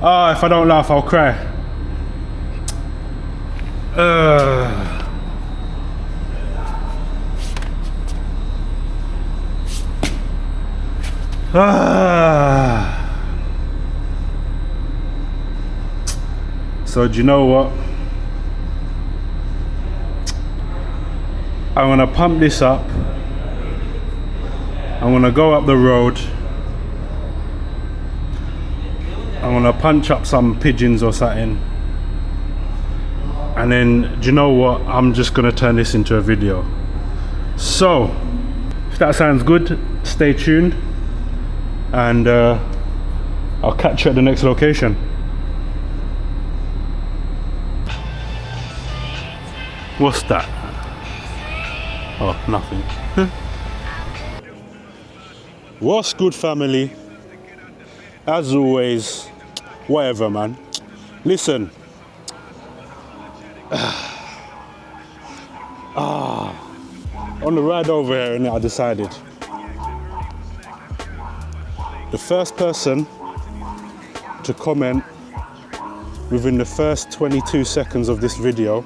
Oh, if I don't laugh, I'll cry. So do you know what? I'm gonna pump this up. I'm gonna go up the road. I'm gonna punch up some pigeons or something. And then, do you know what? I'm just gonna turn this into a video. So, if that sounds good, stay tuned. And I'll catch you at the next location. What's that? Oh, nothing. What's good, family? As always, whatever, man. Listen. On the ride over here, and I decided the first person to comment within the first 22 seconds of this video,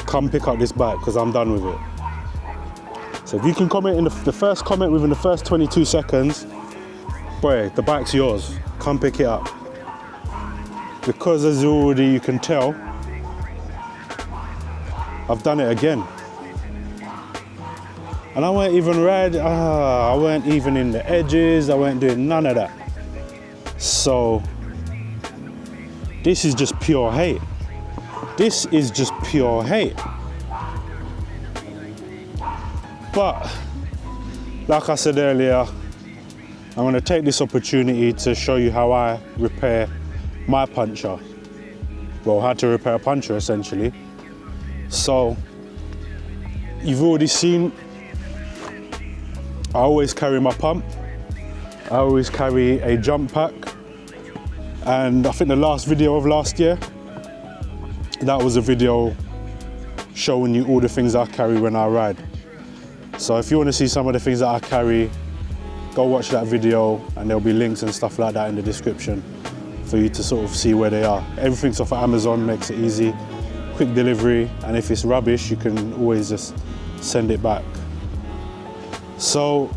come pick up this bike, because I'm done with it. So if you can comment in the first comment within the first 22 seconds, boy, the bike's yours. Come pick it up. Because as you can tell, I've done it again. And I weren't even I weren't even in the edges, I weren't doing none of that. So, this is just pure hate. This is just pure hate. But, like I said earlier, I'm gonna take this opportunity to show you how I repair my puncture. Well, how to repair a puncture, essentially. So, you've already seen, I always carry my pump. I always carry a jump pack. And I think the last video of last year, that was a video showing you all the things I carry when I ride. So if you want to see some of the things that I carry, go watch that video, and there'll be links and stuff like that in the description for you to sort of see where they are. Everything's off of Amazon, makes it easy, quick delivery, and if it's rubbish, you can always just send it back. So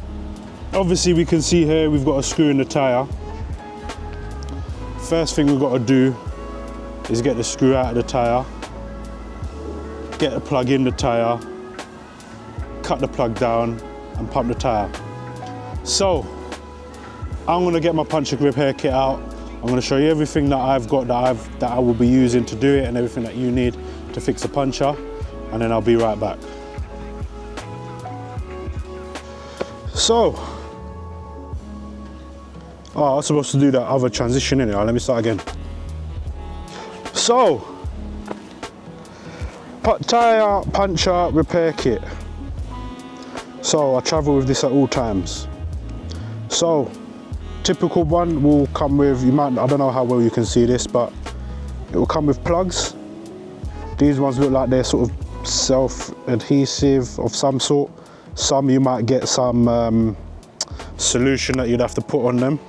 obviously we can see here we've got a screw in the tyre. First thing we've got to do is get the screw out of the tyre, get the plug in the tyre, cut the plug down and pump the tyre. So I'm going to get my puncture repair kit out. I'm going to show you everything that I've got that I will be using to do it, and everything that you need to fix a puncture, and then I'll be right back. So, I was supposed to do that other transition in it. Let me start again. So, tyre puncture repair kit. So I travel with this at all times. So, typical one will come with, I don't know how well you can see this, but it will come with plugs. These ones look like they're sort of self-adhesive of some sort. Some you might get some solution that you'd have to put on them.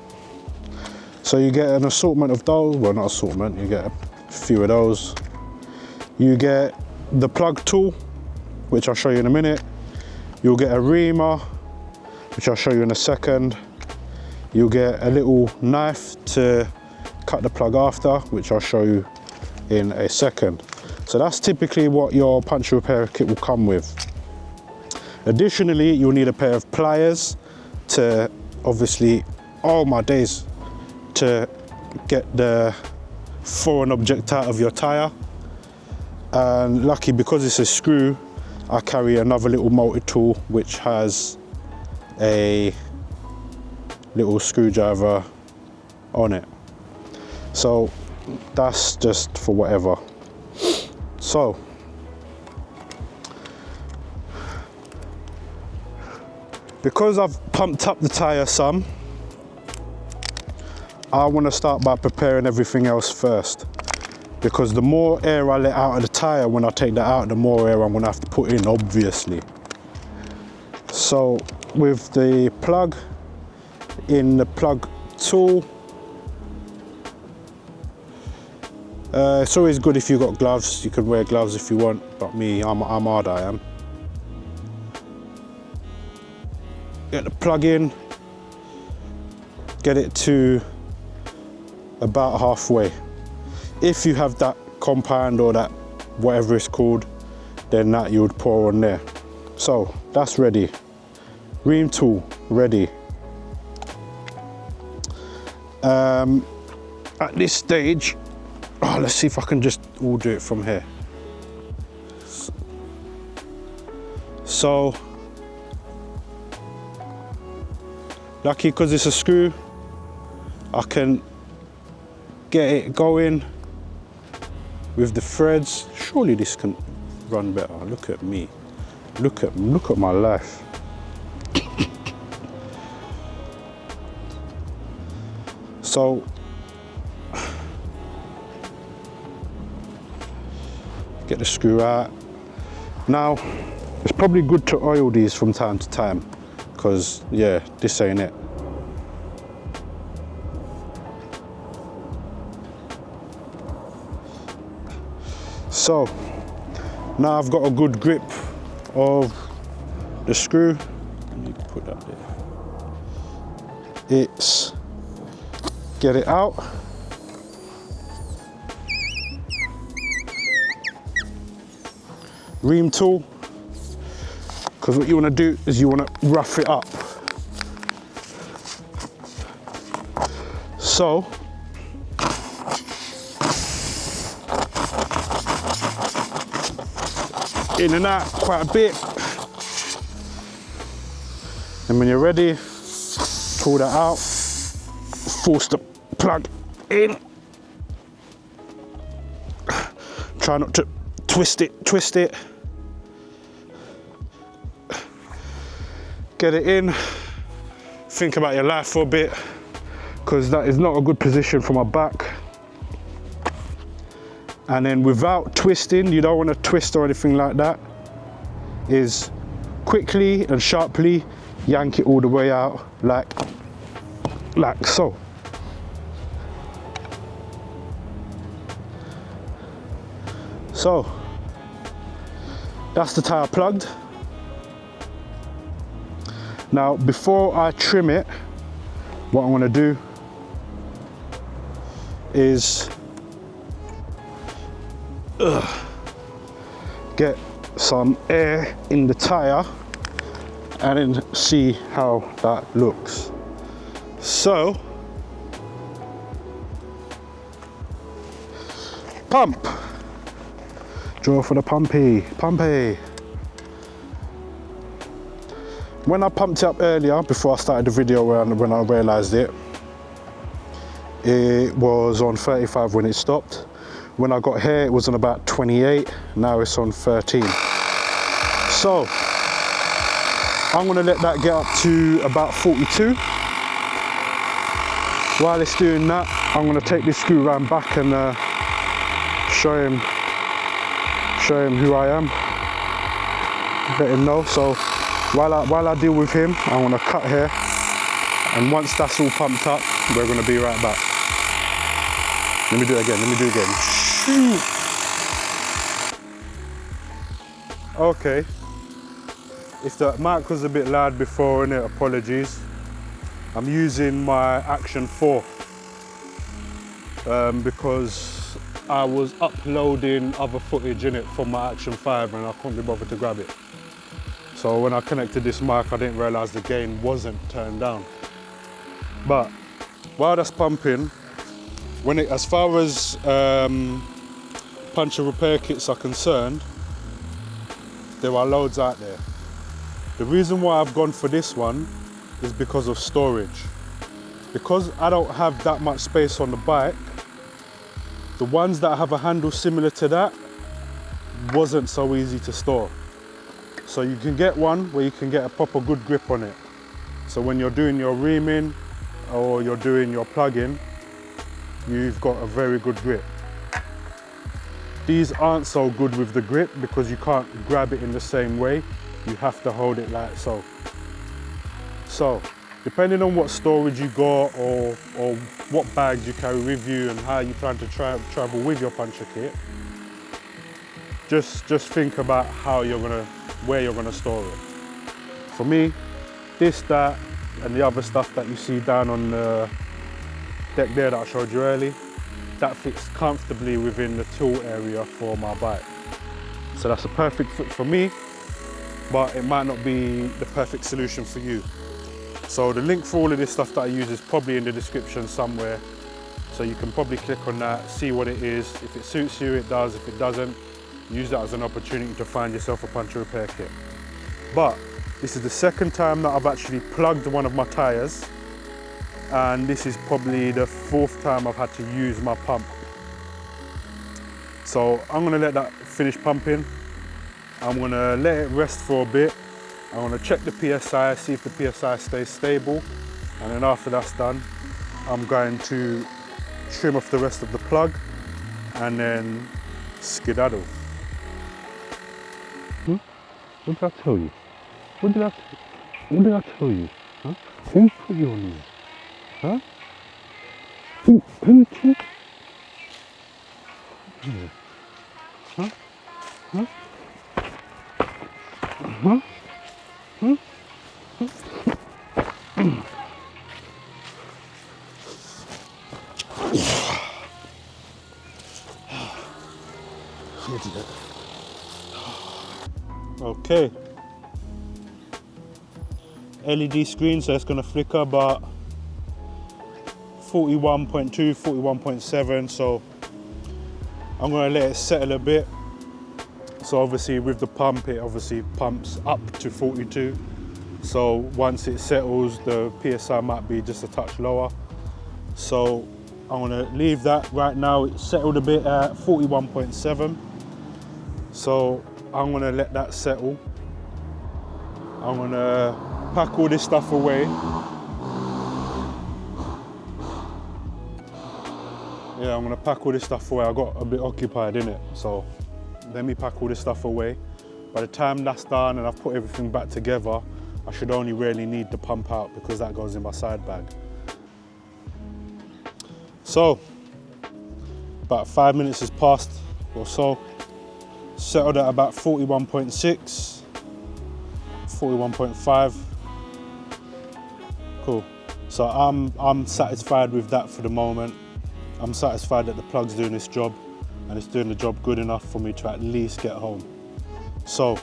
So you get an assortment of those, well not assortment, you get a few of those. You get the plug tool, which I'll show you in a minute. You'll get a reamer, which I'll show you in a second. You'll get a little knife to cut the plug after, which I'll show you in a second. So that's typically what your puncture repair kit will come with. Additionally, you'll need a pair of pliers to obviously, oh my days, to get the foreign object out of your tyre. And lucky, because it's a screw, I carry another little multi-tool which has a little screwdriver on it. So that's just for whatever. So because I've pumped up the tyre some, I want to start by preparing everything else first. because the more air I let out of the tyre, when I take that out, the more air I'm gonna have to put in, obviously. So with the plug, in the plug tool, it's always good if you've got gloves. You can wear gloves if you want, but me, I'm hard, I am. Get the plug in, get it to about halfway. If you have that compound or that whatever it's called, then that you would pour on there. So that's ready. Ream tool ready. At this stage, let's see if I can just all do it from here. So lucky because it's a screw, I can get it going with the threads. Surely this can run better. Look at me. Look at my life. So get the screw out. Now it's probably good to oil these from time to time, because yeah, this ain't it. So now I've got a good grip of the screw. I need to put that there. It's get it out. Ream tool, because what you want to do is you want to rough it up. So in and out quite a bit, and when you're ready, pull that out, force the plug in, try not to twist it, get it in, think about your life for a bit, because that is not a good position for my back. And then without twisting, you don't want to twist or anything like that, is quickly and sharply yank it all the way out, like so. So that's the tyre plugged. Now before I trim it, what I'm going to do is get some air in the tyre and then see how that looks. So pump, draw for the pumpy. When I pumped it up earlier, before I started the video, when I realised it was on 35 when it stopped. When I got here, it was on about 28. Now it's on 13. So I'm gonna let that get up to about 42. While it's doing that, I'm gonna take this screw round back and show him who I am. Let him know. So while I deal with him, I'm gonna cut here, and once that's all pumped up, we're gonna be right back. Let me do it again. Okay, if the mic was a bit loud before, innit, apologies. I'm using my Action 4 because I was uploading other footage in it from my Action 5 and I couldn't be bothered to grab it. So when I connected this mic, I didn't realise the gain wasn't turned down. But while that's pumping, as far as puncture repair kits are concerned, there are loads out there. The reason why I've gone for this one is because of storage. Because I don't have that much space on the bike, the ones that have a handle similar to that wasn't so easy to store. So you can get one where you can get a proper good grip on it. So when you're doing your reaming or you're doing your plug-in, you've got a very good grip. These aren't so good with the grip because you can't grab it in the same way. You have to hold it like so. So, depending on what storage you got or what bags you carry with you and how you plan to travel with your puncture kit, just think about where you're gonna store it. For me, this, that, and the other stuff that you see down on the deck there that I showed you earlier, that fits comfortably within the tool area for my bike. So that's a perfect fit for me, but it might not be the perfect solution for you. So the link for all of this stuff that I use is probably in the description somewhere. So you can probably click on that, see what it is. If it suits you, it does. If it doesn't, use that as an opportunity to find yourself a puncture repair kit. But this is the second time that I've actually plugged one of my tires. And this is probably the fourth time I've had to use my pump. So I'm gonna let that finish pumping. I'm gonna let it rest for a bit. I'm gonna check the PSI, see if the PSI stays stable. And then after that's done, I'm going to trim off the rest of the plug and then skedaddle. What did I tell you? What did I tell you? Huh? Who put you on here? Huh? Who took? Huh? Huh? Huh? Huh? Okay. LED screen, so it's gonna flicker about 41.2, 41.7, so I'm gonna let it settle a bit. So obviously with the pump, it obviously pumps up to 42. So once it settles, the PSI might be just a touch lower. So I'm gonna leave that right now. It's settled a bit at 41.7. So I'm gonna let that settle. I'm gonna pack all this stuff away. Yeah, I'm gonna pack all this stuff away. I got a bit occupied in it, so let me pack all this stuff away. By the time that's done and I've put everything back together, I should only really need the pump out because that goes in my side bag. So, about 5 minutes has passed or so. Settled at about 41.6, 41.5. Cool. So I'm satisfied with that for the moment. I'm satisfied that the plug's doing its job and it's doing the job good enough for me to at least get home. So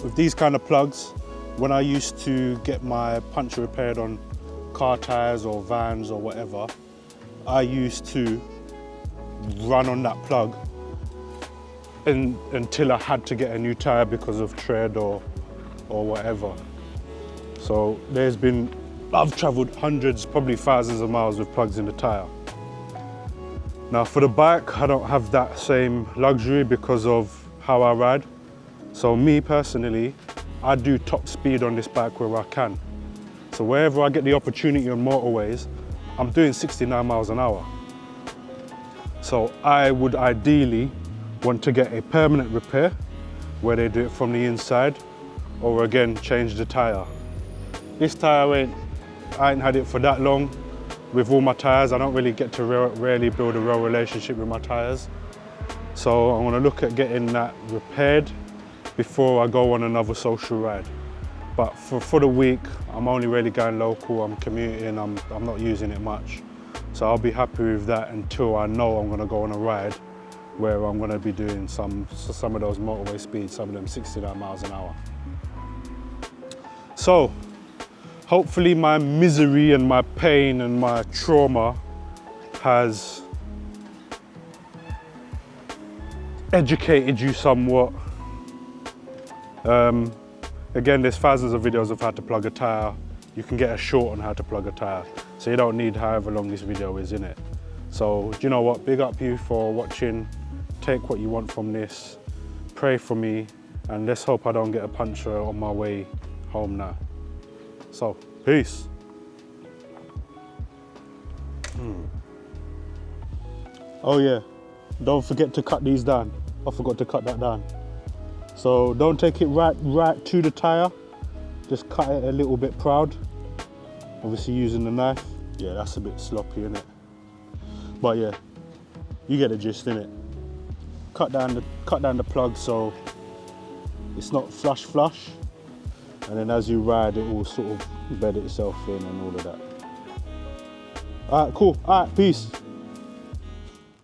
with these kind of plugs, when I used to get my puncture repaired on car tires or vans or whatever, I used to run on that plug until I had to get a new tire because of tread or whatever. So I've traveled hundreds, probably thousands of miles with plugs in the tire. Now for the bike, I don't have that same luxury because of how I ride. So me personally, I do top speed on this bike where I can. So wherever I get the opportunity on motorways, I'm doing 69 miles an hour. So I would ideally want to get a permanent repair where they do it from the inside, or again, change the tire. This tire I ain't had it for that long. With all my tires, I don't really get to really build a real relationship with my tires. So I'm gonna look at getting that repaired before I go on another social ride. But for the week, I'm only really going local, I'm commuting, I'm not using it much. So I'll be happy with that until I know I'm gonna go on a ride where I'm gonna be doing some of those motorway speeds, some of them 69 miles an hour. So, hopefully my misery and my pain and my trauma has educated you somewhat. Again, there's thousands of videos of how to plug a tire. You can get a short on how to plug a tire. So you don't need however long this video is in it. So do you know what? Big up you for watching. Take what you want from this. Pray for me. And let's hope I don't get a puncture on my way home now. So, peace. Oh yeah, don't forget to cut these down. I forgot to cut that down. So don't take it right to the tire. Just cut it a little bit proud. Obviously using the knife. Yeah, that's a bit sloppy, isn't it? But yeah, you get the gist, innit? Cut down the plug so it's not flush, and then as you ride, it will sort of bed itself in and all of that. All right, cool. All right, peace.